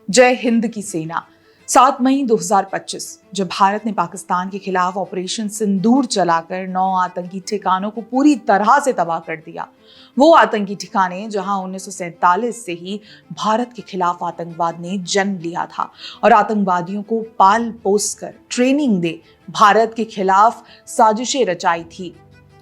जय हिंद की सेना। 7 मई 2025 जब भारत ने पाकिस्तान के खिलाफ ऑपरेशन सिंदूर चलाकर 9 आतंकी ठिकानों को पूरी तरह से तबाह कर दिया। वो आतंकी ठिकाने जहां 1947 से ही भारत के खिलाफ आतंकवाद ने जन्म लिया था और आतंकवादियों को पाल पोस कर ट्रेनिंग दे भारत के खिलाफ साजिशें रचाई थी।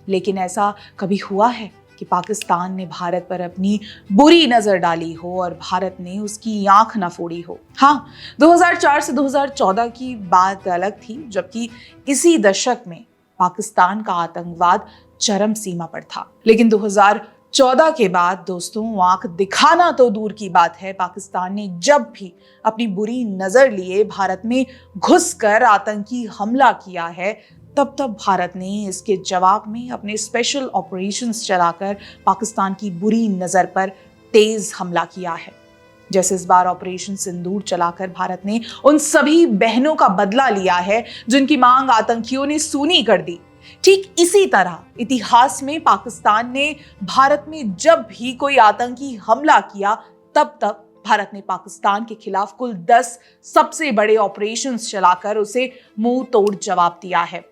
लेकिन ऐसा कभी हुआ है कि पाकिस्तान ने भारत पर अपनी बुरी नजर डाली हो और भारत ने उसकी आंख न फोड़ी हो। हाँ, 2004 से 2014 की बात अलग थी, जबकि इसी दशक में पाकिस्तान का आतंकवाद चरम सीमा पर था। लेकिन 2014 के बाद दोस्तों, आंख दिखाना तो दूर की बात है, पाकिस्तान ने जब भी अपनी बुरी नजर लिए भारत में घुसकर आतंकी हमला किया है, तब भारत ने इसके जवाब में अपने स्पेशल ऑपरेशंस चलाकर पाकिस्तान की बुरी नज़र पर तेज हमला किया है। जैसे इस बार ऑपरेशन सिंदूर चलाकर भारत ने उन सभी बहनों का बदला लिया है जिनकी मांग आतंकियों ने सूनी कर दी। ठीक इसी तरह इतिहास में पाकिस्तान ने भारत में जब भी कोई आतंकी हमला किया, तब भारत ने पाकिस्तान के खिलाफ कुल 10 सबसे बड़े ऑपरेशंस चलाकर उसे मुंह तोड़ जवाब दिया है।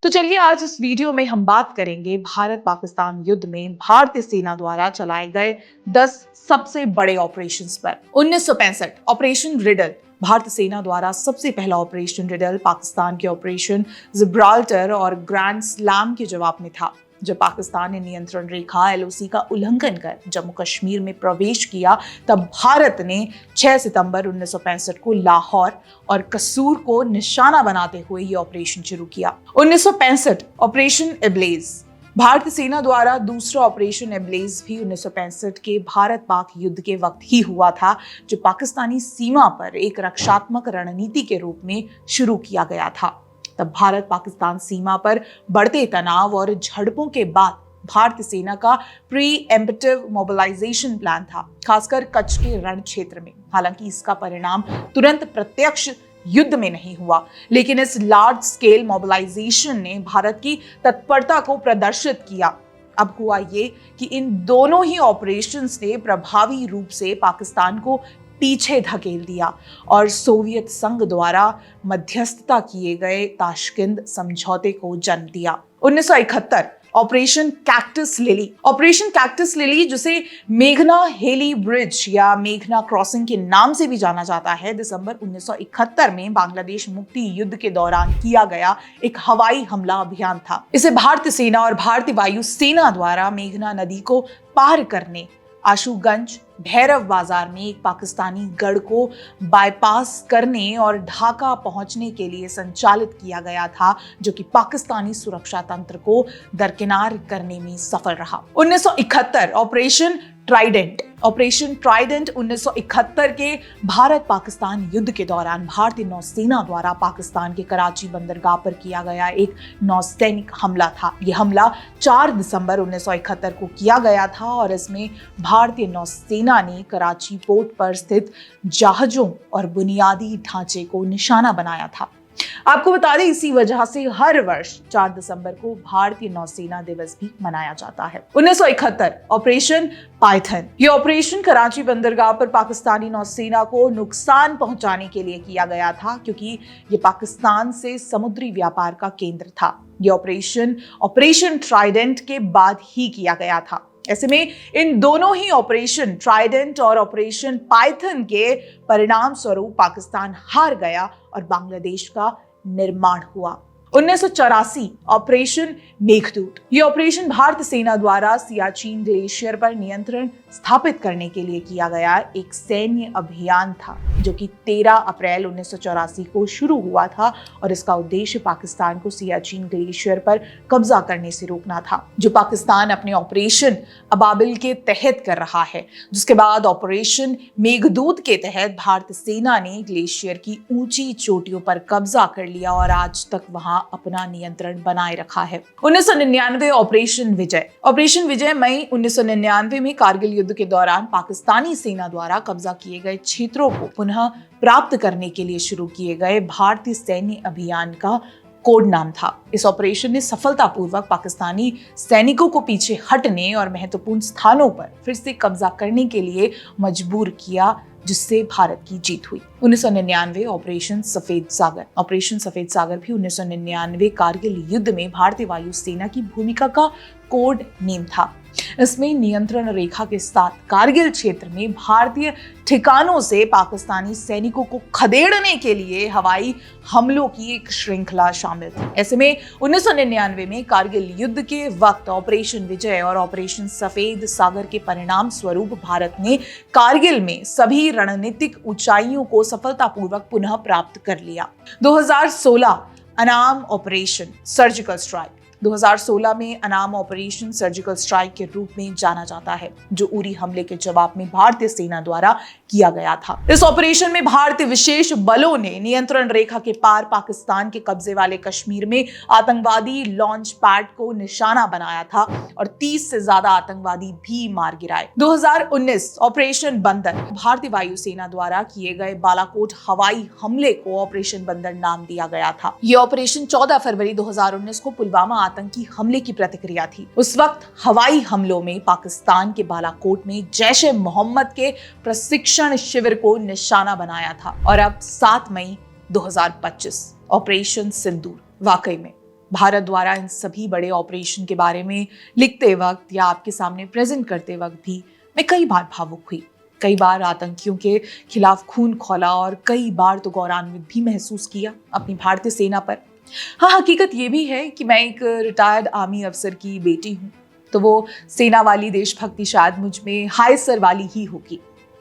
तो चलिए आज इस वीडियो में हम बात करेंगे भारत पाकिस्तान युद्ध में भारतीय सेना द्वारा चलाए गए 10 सबसे बड़े ऑपरेशंस पर। 1965 ऑपरेशन रिडल। भारतीय सेना द्वारा सबसे पहला ऑपरेशन रिडल पाकिस्तान के ऑपरेशन जिब्राल्टर और ग्रैंड स्लैम के जवाब में था। जब पाकिस्तान ने नियंत्रण रेखा LOC का उल्लंघन कर जम्मू कश्मीर में प्रवेश किया, तब भारत ने 6 सितंबर 1965 को लाहौर और कसूर को निशाना बनाते हुए ये ऑपरेशन शुरू किया। 1965 ऑपरेशन इब्लेज। भारतीय सेना द्वारा दूसरा ऑपरेशन इब्लेज भी 1965 के भारत पाक युद्ध के वक्त ही हुआ था, जो पाकिस्तानी सीमा पर एक रक्षात्मक रणनीति के रूप में शुरू किया गया था। तब भारत पाकिस्तान सीमा पर बढ़ते तनाव और झड़पों के बाद भारतीय सेना का प्री एम्प्टिव मोबिलाइजेशन प्लान था, खासकर कच्छ के रण क्षेत्र में। हालांकि इसका परिणाम तुरंत प्रत्यक्ष युद्ध में नहीं हुआ, लेकिन इस लार्ज स्केल मोबिलाइजेशन ने भारत की तत्परता को प्रदर्शित किया। अब हुआ ये कि इन दोनों ही ऑपरेशंस ने प्रभावी रूप से पाकिस्तान को पीछे धकेल दिया और सोवियत संघ द्वारा मध्यस्थता किए गए ताशकंद समझौते को जन्म दिया। 1971 operation cactus lily. Operation cactus lily, जिसे मेघना हेली ब्रिज या मेघना क्रॉसिंग के नाम से भी जाना जाता है, दिसंबर 1971 में बांग्लादेश मुक्ति युद्ध के दौरान किया गया एक हवाई हमला अभियान था। इसे भारतीय सेना और भारतीय वायु सेना द्वारा मेघना नदी को पार करने आशुगंज भैरव बाजार में एक पाकिस्तानी गढ़ को बाईपास करने और ढाका पहुंचने के लिए संचालित किया गया था, जो कि पाकिस्तानी सुरक्षा तंत्र को दरकिनार करने में सफल रहा। 1971 ऑपरेशन ट्राइडेंट। ऑपरेशन ट्राइडेंट 1971 के भारत पाकिस्तान युद्ध के दौरान भारतीय नौसेना द्वारा पाकिस्तान के कराची बंदरगाह पर किया गया एक नौसैनिक हमला था। यह हमला 4 दिसंबर 1971 को किया गया था और इसमें भारतीय नौसेना ने कराची पोर्ट पर स्थित जहाजों और बुनियादी ढांचे को निशाना बनाया था। आपको बता दें, इसी वजह से हर वर्ष 4 दिसंबर को भारतीय नौसेना दिवस भी मनाया जाता है। 1971 ऑपरेशन पाइथन। ये ऑपरेशन कराची बंदरगाह पर पाकिस्तानी नौसेना को नुकसान पहुंचाने के लिए किया गया था, क्योंकि ये पाकिस्तान से समुद्री व्यापार का केंद्र था। ये ऑपरेशन ट्राइडेंट के बाद ही किया गया था। ऐसे में इन दोनों ही ऑपरेशन ट्राइडेंट और ऑपरेशन पाइथन के परिणाम स्वरूप पाकिस्तान हार गया और बांग्लादेश का निर्माण हुआ। 1984 ऑपरेशन मेघदूत। ये ऑपरेशन भारतीय सेना द्वारा सियाचिन ग्लेशियर पर नियंत्रण स्थापित करने के लिए किया गया एक सैन्य अभियान था, जो कि 13 अप्रैल 1984 को शुरू हुआ था और इसका उद्देश्य पाकिस्तान को सियाचिन ग्लेशियर पर कब्जा करने से रोकना था, जो पाकिस्तान अपने ऑपरेशन अबाबिल के तहत कर रहा है। जिसके बाद ऑपरेशन मेघदूत के तहत भारतीय सेना ने ग्लेशियर की ऊंची चोटियों पर कब्जा कर लिया और आज तक वहां अपना नियंत्रण बनाए रखा है। 1999 ऑपरेशन विजय। ऑपरेशन विजय मई 1999 में कारगिल युद्ध के दौरान पाकिस्तानी सेना द्वारा कब्जा किए गए क्षेत्रों को पुनः प्राप्त करने के लिए शुरू किए गए भारतीय सैन्य अभियान का कोड नाम था। इस ऑपरेशन ने सफलतापूर्वक पाकिस्तानी सैनिकों को पीछे हटने और महत्वपूर्ण स्थानों पर फिर से कब्जा करने के लिए मजबूर किया, जिससे भारत की जीत हुई। 1999 ऑपरेशन सफेद सागर। ऑपरेशन सफेद सागर भी 1999 कारगिल युद्ध में भारतीय वायु सेना की भूमिका का कोड नेम था। इसमें नियंत्रण रेखा के साथ कारगिल क्षेत्र में भारतीय ठिकानों से पाकिस्तानी सैनिकों को खदेड़ने के लिए हवाई हमलों की एक श्रृंखला शामिल थी। ऐसे में 1999 में कारगिल युद्ध के वक्त ऑपरेशन विजय और ऑपरेशन सफेद सागर के परिणाम स्वरूप भारत ने कारगिल में सभी रणनीतिक ऊंचाइयों को सफलतापूर्वक पुनः प्राप्त कर लिया। 2016 अनाम ऑपरेशन सर्जिकल स्ट्राइक। 2016 में अनाम ऑपरेशन सर्जिकल स्ट्राइक के रूप में जाना जाता है, जो उरी हमले के जवाब में भारतीय सेना द्वारा किया गया था। इस ऑपरेशन में भारतीय विशेष बलों ने नियंत्रण रेखा के पार पाकिस्तान के कब्जे वाले कश्मीर में आतंकवादी लॉन्च पैड को निशाना बनाया था और 30 से ज्यादा आतंकवादी भी मार गिराए। 2019 ऑपरेशन बंदर। भारतीय वायु सेना द्वारा किए गए बालाकोट हवाई हमले को ऑपरेशन बंदर नाम दिया गया था। यह ऑपरेशन 14 फरवरी 2019 को पुलवामा आतंकी हमले की प्रतिक्रिया थी। उस वक्त हवाई हमलों में पाकिस्तान के बालाकोट में जैश ए मोहम्मद के प्रशिक्षण शिविर को निशाना बनाया था। और अब 7 मई 2025 ऑपरेशन सिंदूर। वाकई में भारत द्वारा इन सभी बड़े ऑपरेशन के बारे में लिखते वक्त या आपके सामने प्रेजेंट करते वक्त भी मैं कई बार भावुक हुई, कई बार आतंकियों के खिलाफ खून खौला और कई बार तो गौरवान्वित भी महसूस किया अपनी भारतीय सेना पर। हाँ, हकीकत ये भी है कि मैं एक रिटायर्ड आर्मी अफसर की बेटी हूँ, तो वो सेना वाली देशभक्ति शायद मुझ में हाई सर वाली ही होगी।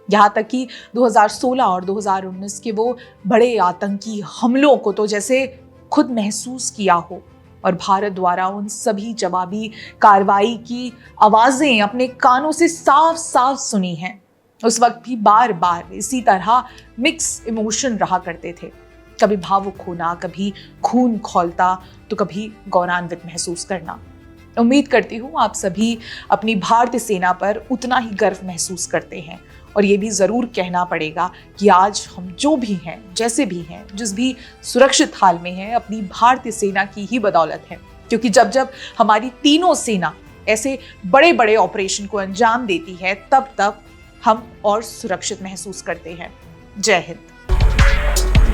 यहाँ तक कि 2016 और 2019 के वो बड़े आतंकी हमलों को तो जैसे खुद महसूस किया हो और भारत द्वारा उन सभी जवाबी कार्रवाई की आवाजें अपने कानों से साफ साफ सुनी हैं। उस वक्त भी बार बार इसी तरह मिक्स इमोशन रहा करते थे, कभी भावुक होना, कभी खून खौलता, तो कभी गौरवान्वित महसूस करना। उम्मीद करती हूँ आप सभी अपनी भारतीय सेना पर उतना ही गर्व महसूस करते हैं और ये भी ज़रूर कहना पड़ेगा कि आज हम जो भी हैं, जैसे भी हैं, जिस भी सुरक्षित हाल में हैं, अपनी भारतीय सेना की ही बदौलत है। क्योंकि जब जब हमारी तीनों सेना ऐसे बड़े बड़े ऑपरेशन को अंजाम देती है, तब तब हम और सुरक्षित महसूस करते हैं। जय हिंद।